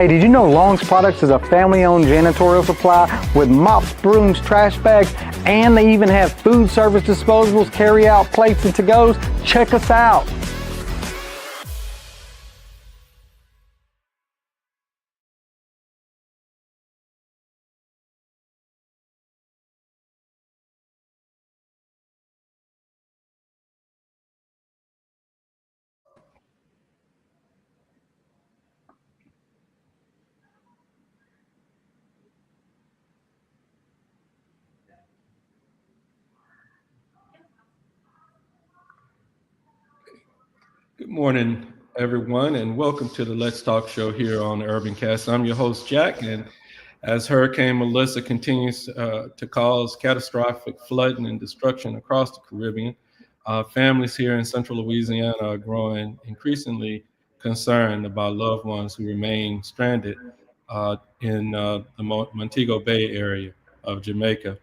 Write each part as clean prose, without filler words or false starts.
Hey, did you know Long's Products is a family-owned janitorial supply with mops, brooms, trash bags, and they even have food service disposables, carry-out plates, and to-goes? Check us out. Good morning, everyone, and welcome to the Let's Talk show here on the Urban Cast. I'm your host, Jack, and as Hurricane Melissa continues to cause catastrophic flooding and destruction across the Caribbean, families here in central Louisiana are growing increasingly concerned about loved ones who remain stranded in the Montego Bay area of Jamaica.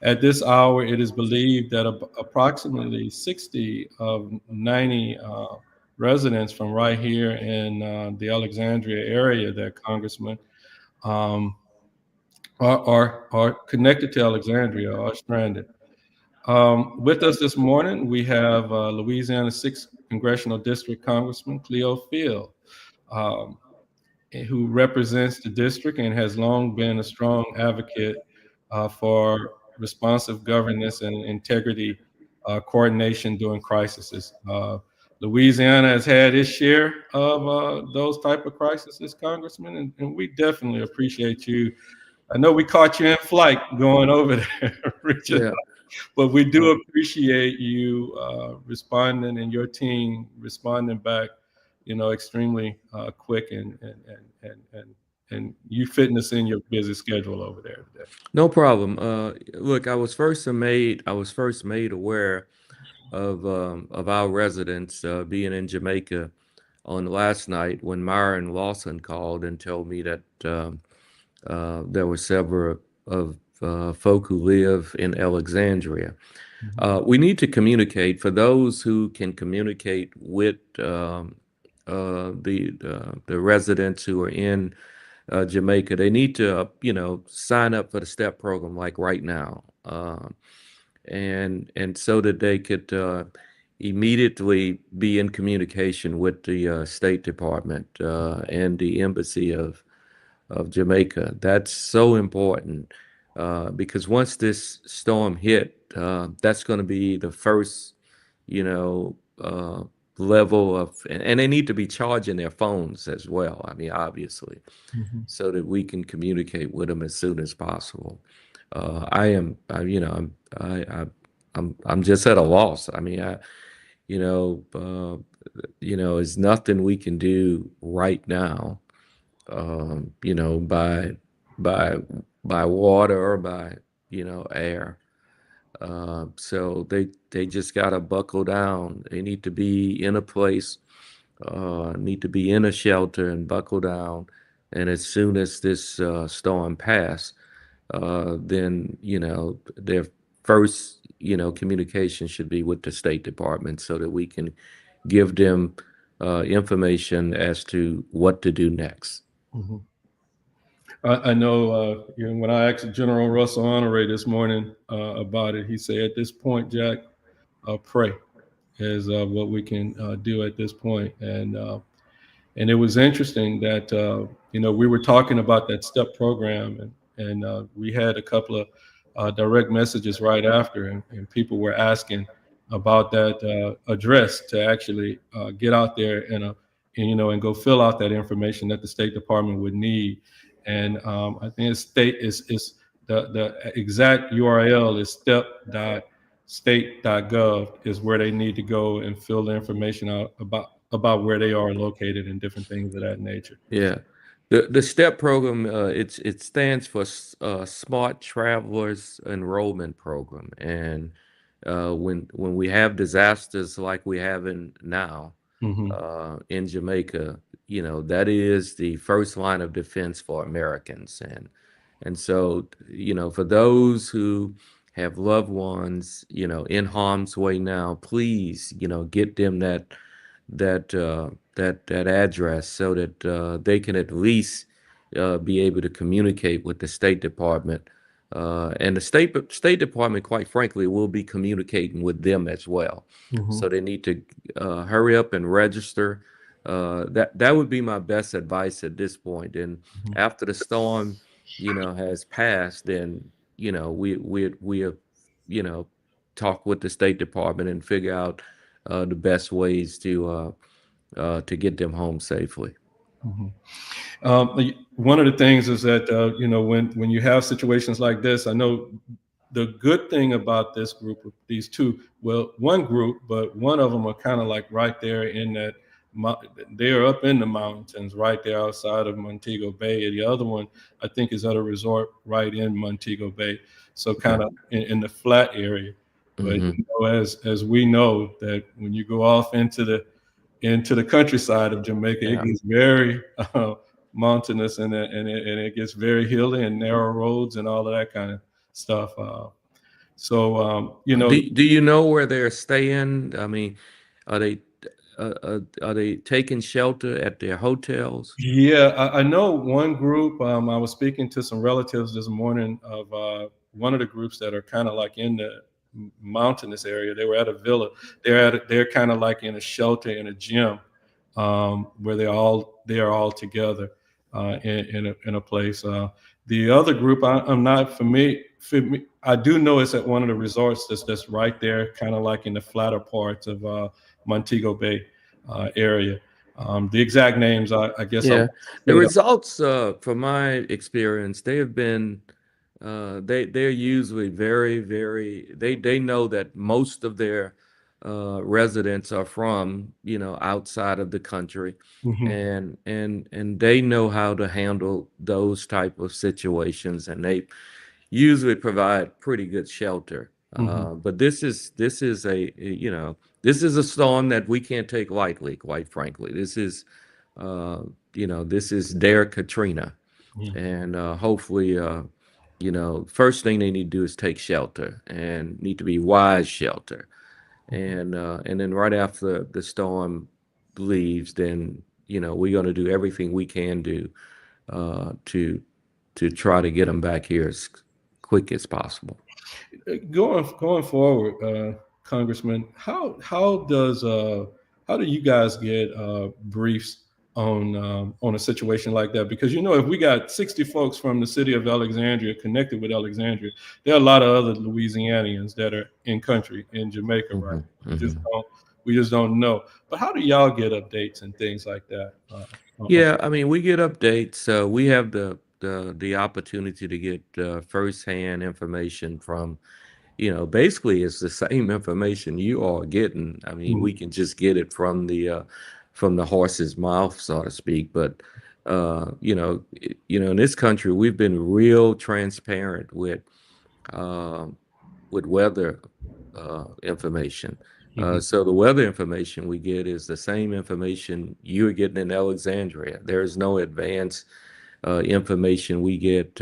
At this hour, it is believed that approximately 60 of 90 residents from right here in the Alexandria area that Congressman um, are connected to Alexandria, are stranded. With us this morning, we have Louisiana 6th Congressional District Congressman Cleo Fields, um, who represents the district and has long been a strong advocate for responsive governance and integrity coordination during crises. Louisiana has had its share of those type of crises, Congressman, and we definitely appreciate you. I know we caught you in flight going over there, Richard, Yeah. but we do appreciate you responding and your team responding back, extremely quick and you fitting us in your busy schedule over there today. No problem. Look, I was first made aware of our residents being in Jamaica on last night when Myron Lawson called and told me that there were several of folk who live in Alexandria. We need to communicate. For those who can communicate with the residents who are in Jamaica, they need to, sign up for the STEP program like right now, and so that they could immediately be in communication with the State Department and the Embassy of Jamaica. That's so important because once this storm hit, that's going to be the first, you know, level of, and they need to be charging their phones as well. I mean, obviously, so that we can communicate with them as soon as possible. I'm just at a loss. I mean, you know, uh, it's nothing we can do right now, by by by water or by, air. So they just gotta buckle down. They need to be in a place, need to be in a shelter and buckle down. And as soon as this storm pass, then their first communication should be with the State Department so that we can give them information as to what to do next. I know, when I asked General Russell Honore this morning about it, he said, at this point, Jack, pray is what we can do at this point. And it was interesting that, we were talking about that STEP program and we had a couple of direct messages right after, and people were asking about that address to actually get out there and go fill out that information that the State Department would need. And I think it's the exact URL is step.state.gov is where they need to go and fill the information out about where they are located and different things of that nature. Yeah. The STEP program, it stands for Smart Travelers Enrollment Program. And when we have disasters like we have now in Jamaica, that is the first line of defense for Americans. And so, for those who have loved ones, in harm's way now, please, get them that that address so that they can at least be able to communicate with the State Department. And the State Department, quite frankly, will be communicating with them as well. So they need to hurry up and register. That would be my best advice at this point. And after the storm, has passed, then we have talk with the State Department and figure out the best ways to get them home safely. One of the things is that when you have situations like this, I know the good thing about this group of these two, well, one group, but one of them are kind of like right there in that they're up in the mountains right there outside of Montego Bay. The other one, I think, is at a resort right in Montego Bay, so kind of in the flat area. But as we know, that when you go off into the countryside of Jamaica, it gets very mountainous, and it gets very hilly and narrow roads and all of that kind of stuff. Do you know where they're staying? I mean, are they taking shelter at their hotels? Yeah, I know one group. I was speaking to some relatives this morning of one of the groups that are kind of like in the mountainous area. They were at a villa. They're kind of like in a shelter in a gym, where they are all together in a place. The other group, I'm not familiar. I do know it's at one of the resorts that's right there, kind of like in the flatter parts of Montego Bay area. The exact names, I guess. Yeah, the results, from my experience, they have been. They're usually very, very. They know that most of their residents are from outside of the country, and they know how to handle those type of situations, and they usually provide pretty good shelter. But this is a storm that we can't take lightly, quite frankly. This is their Katrina, and hopefully. First thing they need to do is take shelter, and need to be wise shelter. And then right after the storm leaves, then, we're going to do everything we can do to try to get them back here as quick as possible. Going forward, Congressman, how do you guys get briefs on a situation like that? Because if we got 60 folks from the city of Alexandria connected with Alexandria, there are a lot of other Louisianians that are in country in Jamaica, right? We just don't know. But how do y'all get updates and things like that? Yeah, I mean, we get updates. We have the opportunity to get firsthand information from, basically it's the same information you are getting. I mean, we can just get it from the horse's mouth, so to speak. But in this country, we've been real transparent with weather information. So the weather information we get is the same information you're getting in Alexandria. There is no advanced information we get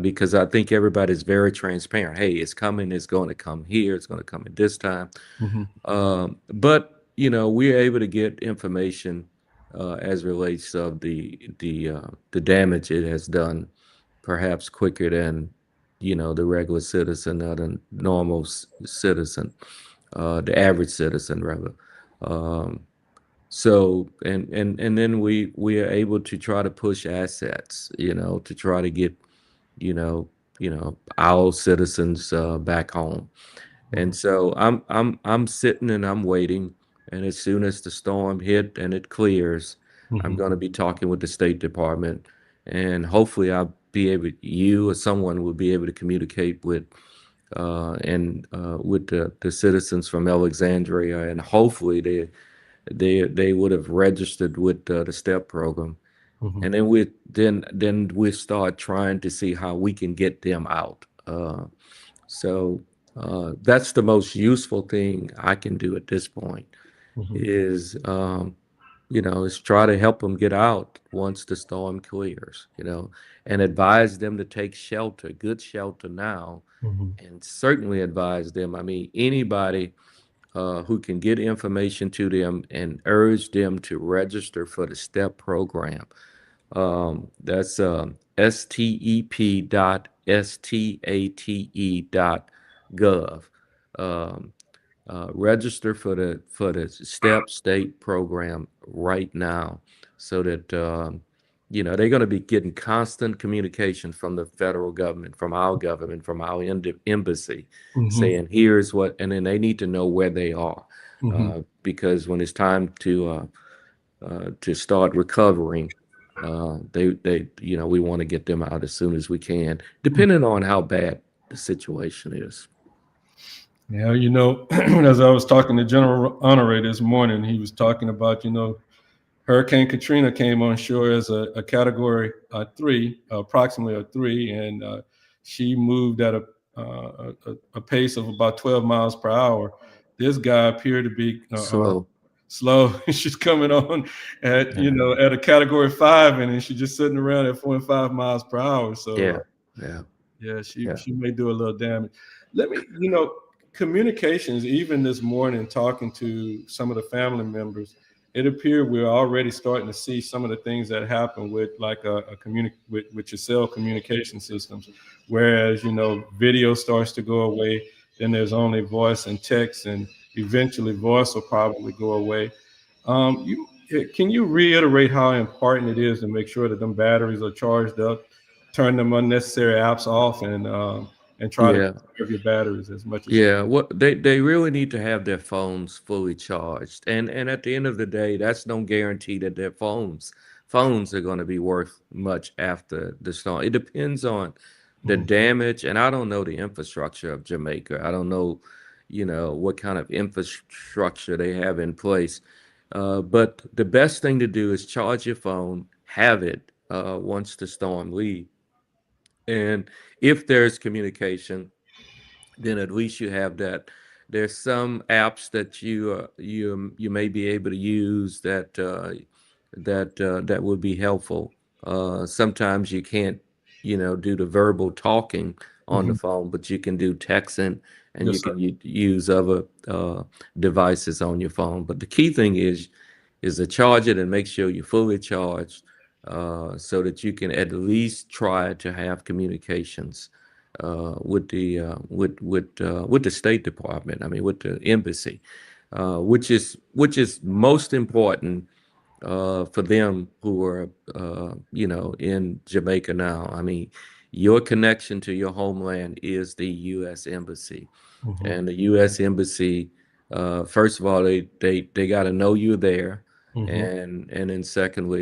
because I think everybody's very transparent. Hey, it's coming. It's going to come here. It's going to come at this time. But we're able to get information as relates of the damage it has done, perhaps quicker than the regular citizen or the normal citizen, the average citizen rather. So and then we are able to try to push assets, to try to get our citizens back home. And so I'm sitting and I'm waiting, and as soon as the storm hit and it clears, I'm going to be talking with the State Department, and hopefully you or someone will be able to communicate with with the citizens from Alexandria, and hopefully they would have registered with the STEP program, and then we start trying to see how we can get them out. So that's the most useful thing I can do at this point is try to help them get out once the storm clears, and advise them to take shelter, good shelter now, and certainly advise them. I mean, anybody who can get information to them and urge them to register for the STEP program. That's step.state.gov. Um, register for the STEP state program right now, so that they're going to be getting constant communication from the federal government, from our government, from our embassy, saying here's what, and then they need to know where they are, because when it's time to start recovering, we want to get them out as soon as we can, depending on how bad the situation is. Yeah, as I was talking to General Honore this morning, he was talking about, Hurricane Katrina came on shore as a category 3, approximately a 3, and she moved at a pace of about 12 miles per hour. This guy appeared to be Slow. She's coming on at at a category 5, and then she's just sitting around at 4 and 5 miles per hour. So she may do a little damage. Let me, communications, even this morning, talking to some of the family members, it appeared we're already starting to see some of the things that happen with like with your cell communication systems. Whereas, video starts to go away, then there's only voice and text, and eventually voice will probably go away. Can you reiterate how important it is to make sure that them batteries are charged up, turn them unnecessary apps off, and try to conserve your batteries as much as you can? What they really need to have their phones fully charged, and at the end of the day, that's no guarantee that their phones are going to be worth much after the storm. It depends on the damage, and I don't know the infrastructure of Jamaica. I don't know, what kind of infrastructure they have in place. But the best thing to do is charge your phone, have it once the storm leaves, and if there's communication, then at least you have that. There's some apps that you may be able to use that would be helpful. Sometimes you can't, do the verbal talking on the phone, but you can do texting, and Yes, you sir. can use other devices on your phone. But the key thing is to charge it and make sure you're fully charged, so that you can at least try to have communications with the State Department. I mean, with the embassy, which is most important for them who are in Jamaica now. I mean, your connection to your homeland is the U.S. Embassy, and the U.S. Embassy, first of all, they got to know you're there. And then secondly,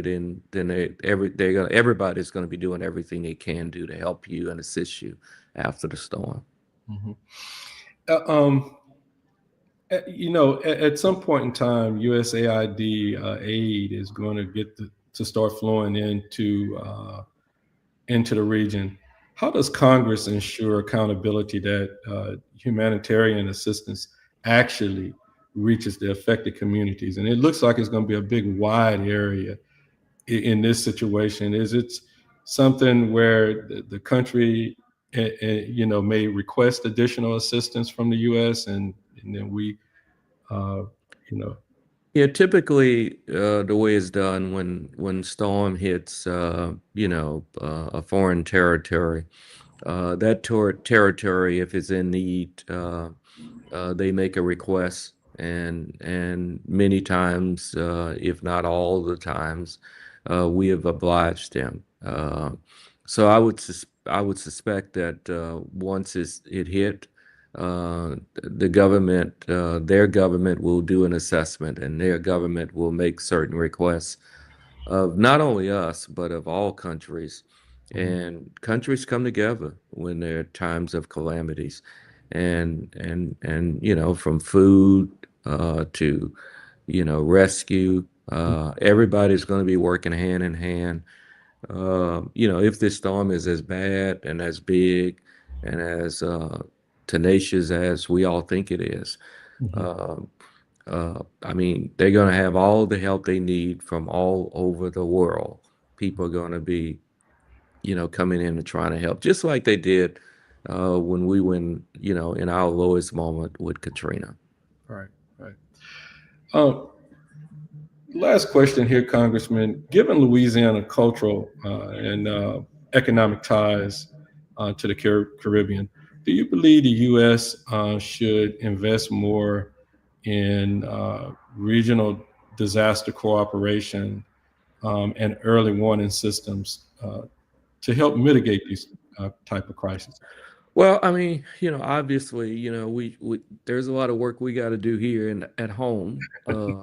everybody's going to be doing everything they can do to help you and assist you after the storm. At some point in time, USAID aid is going to get to start flowing into the region. How does Congress ensure accountability that humanitarian assistance actually reaches the affected communities? And it looks like it's going to be a big, wide area in this situation. Is it something where the country, may request additional assistance from the U.S. and then we, Yeah, typically the way it's done when storm hits, a foreign territory, that territory, if it's in need, they make a request, and many times, if not all the times, we have obliged them. So I would suspect that once it hit, the government, their government will do an assessment, and their government will make certain requests of not only us, but of all countries. And countries come together when there are times of calamities, and from food to rescue. Everybody's going to be working hand in hand. If this storm is as bad and as big and as tenacious as we all think it is, I mean, they're going to have all the help they need from all over the world. People are going to be, coming in and trying to help, just like they did when we went, in our lowest moment with Katrina. Right. Last question here, Congressman. Given Louisiana cultural and economic ties to the Caribbean, do you believe the U.S. Should invest more in regional disaster cooperation and early warning systems to help mitigate these type of crises? Well, I mean, obviously, we there's a lot of work we got to do here and at home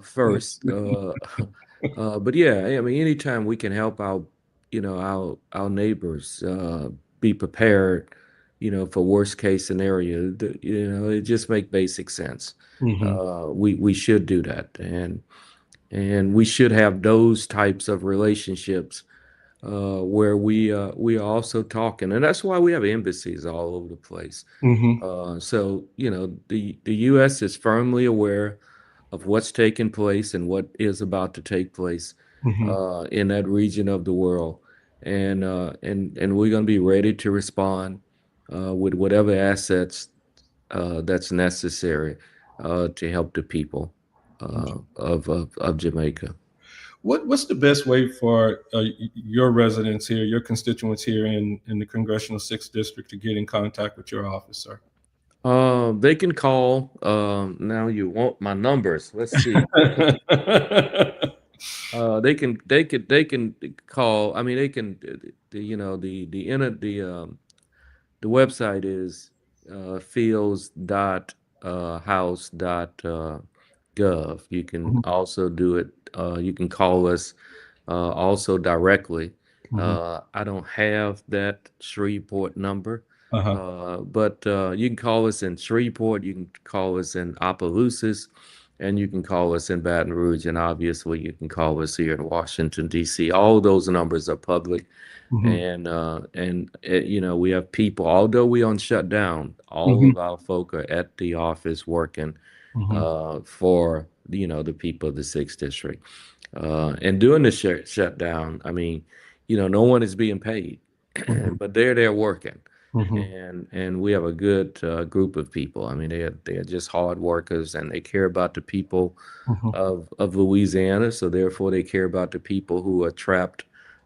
first. But yeah, I mean, anytime we can help our neighbors be prepared, for worst case scenario, it just make basic sense. Hmm. We should do that, and we should have those types of relationships where we are also talking, and that's why we have embassies all over the place. Hmm. So the U.S. is firmly aware of what's taking place and what is about to take place Hmm. in that region of the world, and we're going to be ready to respond with whatever assets that's necessary to help the people of Jamaica. What's the best way for your residents here, your constituents here in the Congressional 6th District to get in contact with your office, sir? They can call. Now you want my numbers. Let's see. They can call. I mean, they can. The website is fields.house.gov. You can Mhm, also do it. You can call us also directly. mhm. I don't have that Shreveport number, Uh-huh. but you can call us in Shreveport. You can call us in Opelousas, and you can call us in Baton Rouge. And obviously, you can call us here in Washington, D.C. All those numbers are public. Mhm, And we have people, although we on shutdown, all mhm, of our folk are at the office working mhm, for the people of the 6th district. And during the shutdown, I mean, no one is being paid, mhm, but they're there working. mhm, And we have a good group of people. I mean, they're just hard workers, and they care about the people mhm. of Louisiana. So therefore, they care about the people who are trapped,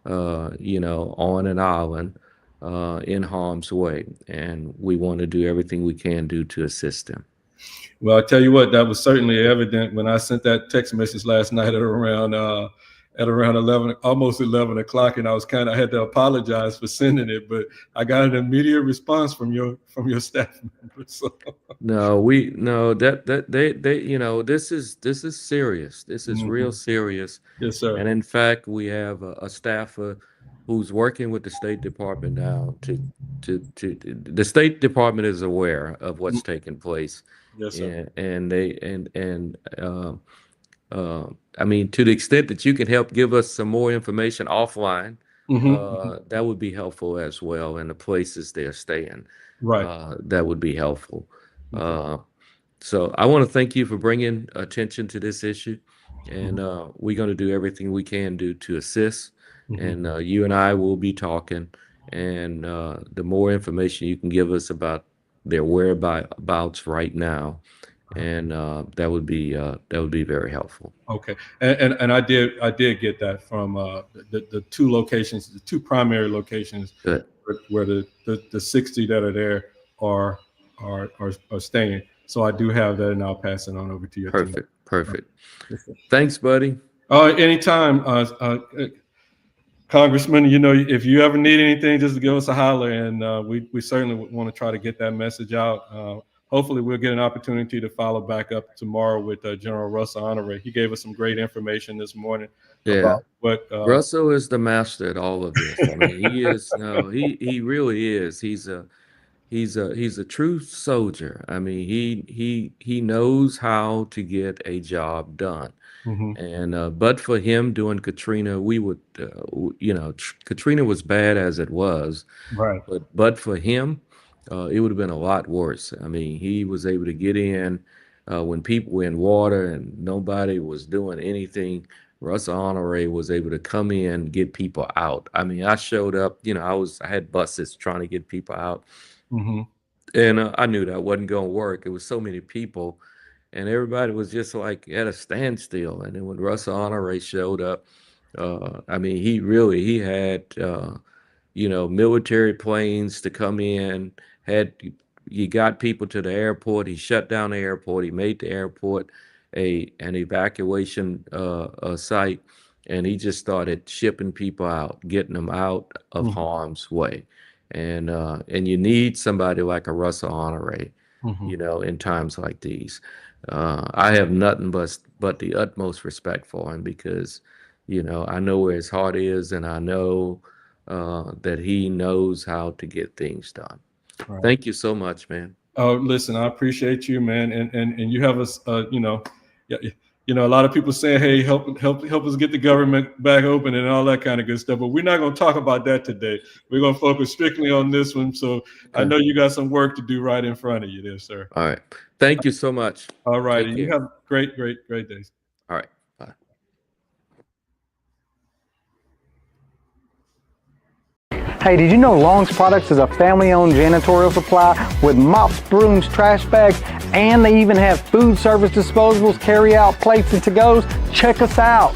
on an island in harm's way. And we want to do everything we can do to assist them. Well, I tell you what, that was certainly evident when I sent that text message last night at around 11, almost 11 o'clock, and I had to apologize for sending it, but I got an immediate response from your staff members. So, No, that they this is serious. This is real mhm. serious. Yes, sir. And in fact, we have a staffer who's working with the State Department now to the State Department is aware of Mm. what's taking place. Yes, sir. And they and I mean, to the extent that you can help give us some more information offline, Hmm. that would be helpful as well. And the places they're staying, Right. that would be helpful. Okay. Uh, so I want to thank you for bringing attention to this issue, and Mhm, we're going to do everything we can do to assist. mhm. And you and I will be talking, and the more information you can give us about their whereabouts right now, and that would be very helpful. Okay, and I did get that from the two locations, the two primary locations Good, where the 60 that are there are are staying. So I do have that, and I'll pass it on over to your team. perfect, perfect. Yes, sir. Thanks, buddy. Anytime, Congressman. If you ever need anything, just give us a holler, and we certainly want to try to get that message out. Hopefully, we'll get an opportunity to follow back up tomorrow with General Russell Honore. He gave us some great information this morning Yeah. about what. Russell is the master at all of this. I mean, he is. No, he really is. He's a true soldier. I mean, he knows how to get a job done. Mhm. And but for him doing Katrina, we would, Katrina was bad as it was, Right. but for him, it would have been a lot worse. I mean, he was able to get in when people were in water and nobody was doing anything. Russell Honore was able to come in, get people out. I mean, I showed up, I had buses trying to get people out, Mhm. and I knew that wasn't going to work. It was so many people, and everybody was just like at a standstill. And then when Russell Honore showed up, I mean, he had, military planes to come in, you got people to the airport. He shut down the airport. He made the airport an evacuation site, and he just started shipping people out, getting them out of harm's way. And you need somebody like a Russell Honore, in times like these. I have nothing but the utmost respect for him because, I know where his heart is, and I know that he knows how to get things done. Right. Thank you so much, man. Oh, listen, I appreciate you, man, and you have us, a lot of people saying, hey, help us get the government back open and all that kind of good stuff. But we're not going to talk about that today. We're going to focus strictly on this one. So okay. I know you got some work to do right in front of you there, sir. All right. Thank you so much. All right. You have great days. All right. Bye. Hey, did you know Long's Products is a family-owned janitorial supply with mops, brooms, trash bags, and they even have food service disposables, carry-out plates, and to-goes? Check us out.